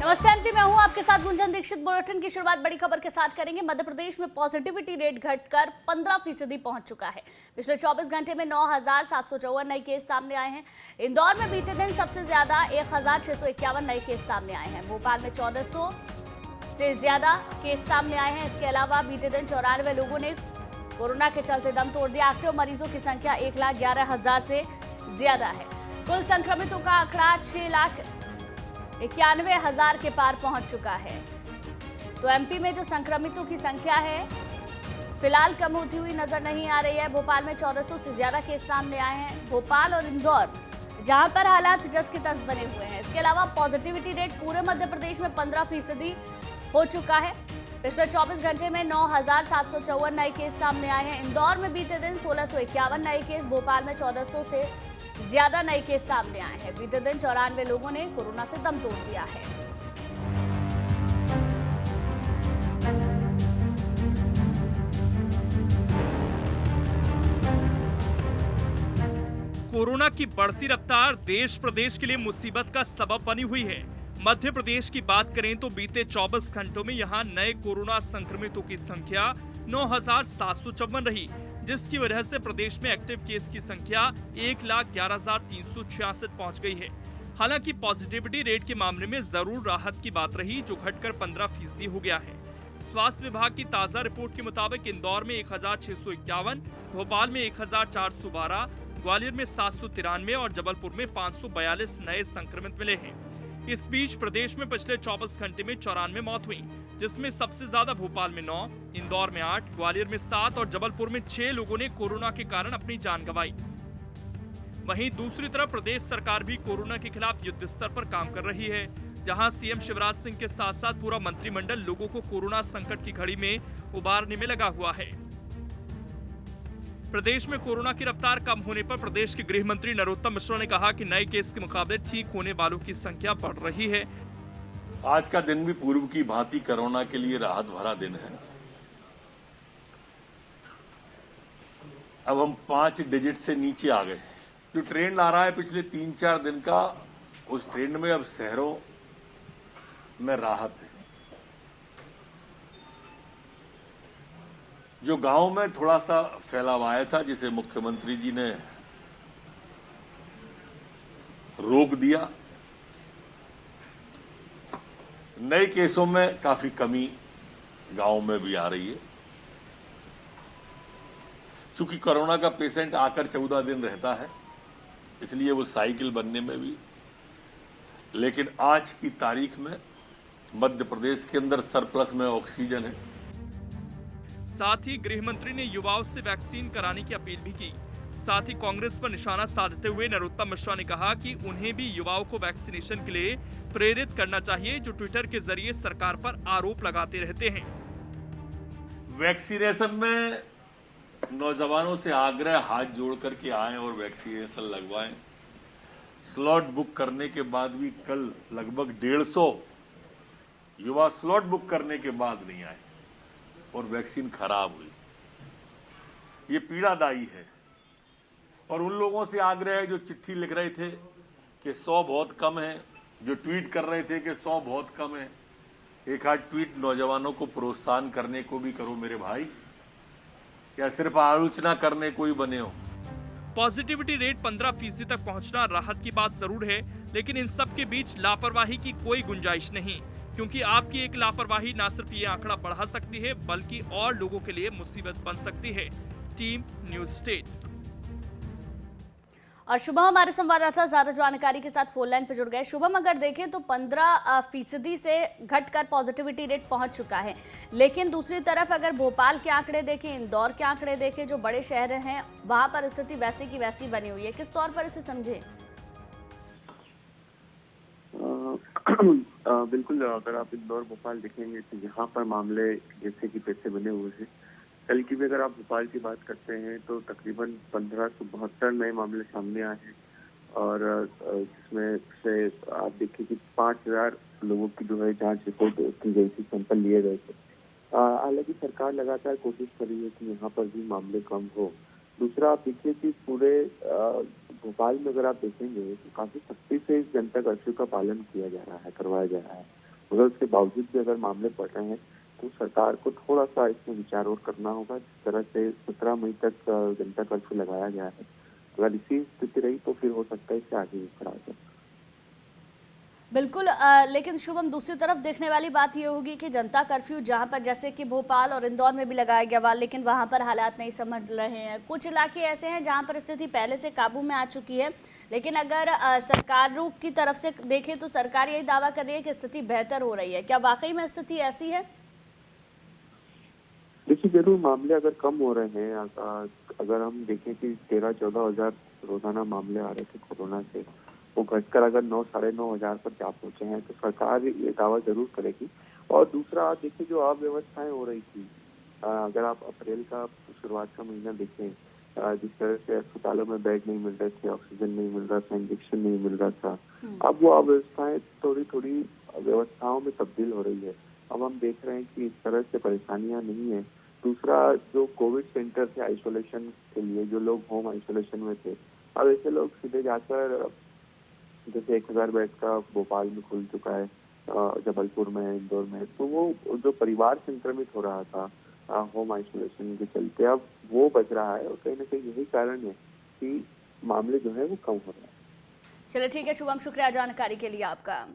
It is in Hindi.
नमस्ते एमपी, मैं हूं आपके साथ गुंजन दीक्षित। बुलेटिन की शुरुआत बड़ी खबर के साथ करेंगे। मध्य प्रदेश में पॉजिटिविटी रेट घटकर 15% पहुंच चुका है। पिछले 24 घंटे में 9,754 नए केस सामने आए हैं। इंदौर में बीते दिन सबसे ज्यादा 1,651 नए केस सामने आए हैं। भोपाल में 1,400 से ज्यादा केस सामने आए हैं। इसके अलावा बीते दिन 94 लोगों ने कोरोना के चलते दम तोड़ दिया। एक्टिव मरीजों की संख्या 1,11,000 से ज्यादा है। कुल संक्रमितों का आंकड़ा 6,91,000 के पार पहुंच चुका है। तो एमपी में जो संक्रमितों की संख्या है फिलहाल कम होती हुई नजर नहीं आ रही है। भोपाल में 1,400 से ज्यादा केस सामने आए हैं। भोपाल और इंदौर जहां पर हालात जस की तस बने हुए हैं। इसके अलावा पॉजिटिविटी रेट पूरे मध्य प्रदेश में 15% हो चुका है। पिछले 24 घंटे में 9,754 नए केस सामने आए हैं। इंदौर में बीते दिन 1,651 नए केस, भोपाल में 1,400 से ज्यादा नए केस सामने आए हैं। बीते दिन 94 लोगों ने कोरोना से दम तोड़ दिया है। कोरोना की बढ़ती रफ्तार देश प्रदेश के लिए मुसीबत का सबब बनी हुई है। मध्य प्रदेश की बात करें तो बीते 24 घंटों में यहां नए कोरोना संक्रमितों की संख्या 9,754 रही, जिसकी वजह से प्रदेश में एक्टिव केस की संख्या 1,11,366 पहुंच गई है। हालांकि पॉजिटिविटी रेट के मामले में जरूर राहत की बात रही, जो घटकर 15% हो गया है। स्वास्थ्य विभाग की ताजा रिपोर्ट के मुताबिक इंदौर में 1,651, भोपाल में 1,412, ग्वालियर में 793 और जबलपुर में 542 नए संक्रमित मिले हैं। इस बीच प्रदेश में पिछले 24 घंटे में 94 मौत हुई, जिसमें सबसे ज्यादा भोपाल में 9, इंदौर में 8, ग्वालियर में 7 और जबलपुर में 6 लोगों ने कोरोना के कारण अपनी जान गंवाई। वहीं दूसरी तरफ प्रदेश सरकार भी कोरोना के खिलाफ युद्ध स्तर पर काम कर रही है, जहां सीएम शिवराज सिंह के साथ साथ पूरा मंत्रिमंडल लोगों को कोरोना संकट की घड़ी में उबारने में लगा हुआ है। प्रदेश में कोरोना की रफ्तार कम होने पर प्रदेश के गृह मंत्री नरोत्तम मिश्रा ने कहा कि नए केस के मुकाबले ठीक होने वालों की संख्या बढ़ रही है। आज का दिन भी पूर्व की भांति कोरोना के लिए राहत भरा दिन है। अब हम 5 डिजिट से नीचे आ गए। जो ट्रेंड आ रहा है पिछले 3-4 दिन का, उस ट्रेंड में अब शहरों में राहत है। जो गांव में थोड़ा सा फैलाव आया था, जिसे मुख्यमंत्री जी ने रोक दिया, नए केसों में काफी कमी गांव में भी आ रही है। चूंकि कोरोना का पेशेंट आकर 14 दिन रहता है, इसलिए वो साइकिल बनने में भी, लेकिन आज की तारीख में मध्य प्रदेश के अंदर सरप्लस में ऑक्सीजन है। साथ ही गृह मंत्री ने युवाओं से वैक्सीन कराने की अपील भी की। साथ ही कांग्रेस पर निशाना साधते हुए नरोत्तम मिश्रा ने कहा कि उन्हें भी युवाओं को वैक्सीनेशन के लिए प्रेरित करना चाहिए, जो ट्विटर के जरिए सरकार पर आरोप लगाते रहते हैं। वैक्सीनेशन में नौजवानों से आग्रह, हाथ जोड़ करके आएं और वैक्सीनेशन लगवाएं। स्लॉट बुक करने के बाद भी कल लगभग 150 युवा स्लॉट बुक करने के बाद नहीं आए और वैक्सीन खराब हुई। ये पीड़ादायी है। और उन लोगों से आग्रह है जो चिट्ठी लिख रहे थे कि 100 बहुत कम है, जो ट्वीट कर रहे थे कि 100 बहुत कम है। एक आध ट्वीट नौजवानों को प्रोत्साहन करने को भी करो मेरे भाई, या सिर्फ आलोचना करने को ही बने हो। पॉजिटिविटी रेट 15% तक पहुंचना राहत की बात जरूर है, लेकिन इन सब के बीच लापरवाही की कोई गुंजाइश नहीं, क्योंकि आपकी एक लापरवाही न सिर्फ ये आंकड़ा बढ़ा सकती है, बल्कि और लोगों के लिए मुसीबत बन सकती है। Team news state. और शुभम हमारे संवाददाता ज्यादा जानकारी के साथ फोन लाइन पर जुड़ गए। शुभम, अगर देखें तो 15% से घटकर पॉजिटिविटी रेट पहुंच चुका है, लेकिन दूसरी तरफ अगर भोपाल के आंकड़े देखें, इंदौर के आंकड़े देखें, जो बड़े शहर हैं वहां पर स्थिति वैसी की वैसी बनी हुई है। किस तौर पर इसे समझे? बिल्कुल, अगर आप इंदौर भोपाल देखेंगे तो यहाँ पर मामले जैसे कि तैसे बने हुए हैं। कल की भी अगर आप भोपाल की बात करते हैं तो तकरीबन 1572 नए मामले सामने आए हैं, और जिसमें से आप देखिए कि 5000 लोगों की जो है जांच रिपोर्ट की गई थी, सैंपल लिए गए थे। हालांकि सरकार लगातार कोशिश कर रही है कि यहाँ पर भी मामले कम हो। दूसरा, आप देखिए कि पूरे भोपाल में अगर आप देखेंगे तो काफी सख्ती से इस जनता कर्फ्यू का पालन किया जा रहा है, करवाया जा रहा है। मगर उसके बावजूद भी अगर मामले बढ़ रहे हैं तो सरकार को थोड़ा सा इसमें विचार और करना होगा। जिस तरह से 17 मई तक जनता कर्फ्यू लगाया गया है, अगर इसी स्थिति रही तो फिर हो सकता है इससे आगे भी बढ़ा जाए। बिल्कुल लेकिन शुभम, दूसरी तरफ देखने वाली बात ये होगी कि जनता कर्फ्यू जहां पर जैसे कि भोपाल और इंदौर में भी लगाया गया हुआ, लेकिन वहां पर हालात नहीं समझ रहे हैं। कुछ इलाके ऐसे हैं जहां पर स्थिति पहले से काबू में आ चुकी है, लेकिन अगर सरकारों की तरफ से देखें तो सरकार यही दावा कर रही है कि स्थिति बेहतर हो रही है। क्या वाकई में स्थिति ऐसी है? देखिए, जरूर मामले अगर कम हो रहे हैं, अगर हम देखें कि 13-14 हजार रोजाना मामले आ रहे थे कोरोना से, वो घटकर अगर 9-9.5 हजार पर जा पहुंचे हैं तो सरकार ये दावा जरूर करेगी। और दूसरा देखिए, जो अव्यवस्थाएं हो रही थी, अगर आप अप्रैल का शुरुआत का महीना देखें, जिस तरह से अस्पतालों में बेड नहीं मिल रहे थे, ऑक्सीजन नहीं मिल रहा था, इंजेक्शन नहीं मिल रहा था, अब वो अव्यवस्थाएं थोड़ी थोड़ी व्यवस्थाओं में तब्दील हो रही है। अब हम देख रहे हैं कि इस तरह से परेशानियां नहीं है। दूसरा, जो कोविड सेंटर थे आइसोलेशन के लिए, जो लोग होम आइसोलेशन में थे, अब ऐसे लोग सीधे जाकर, जैसे 1000 बेड का भोपाल में खुल चुका है, जबलपुर में, इंदौर में, तो वो जो परिवार संक्रमित हो रहा था होम आइसोलेशन के चलते, अब वो बच रहा है। और कहीं ना कहीं यही कारण है कि मामले जो है वो कम हो रहे हैं। चलिए ठीक है शुभम, शुक्रिया जानकारी के लिए आपका।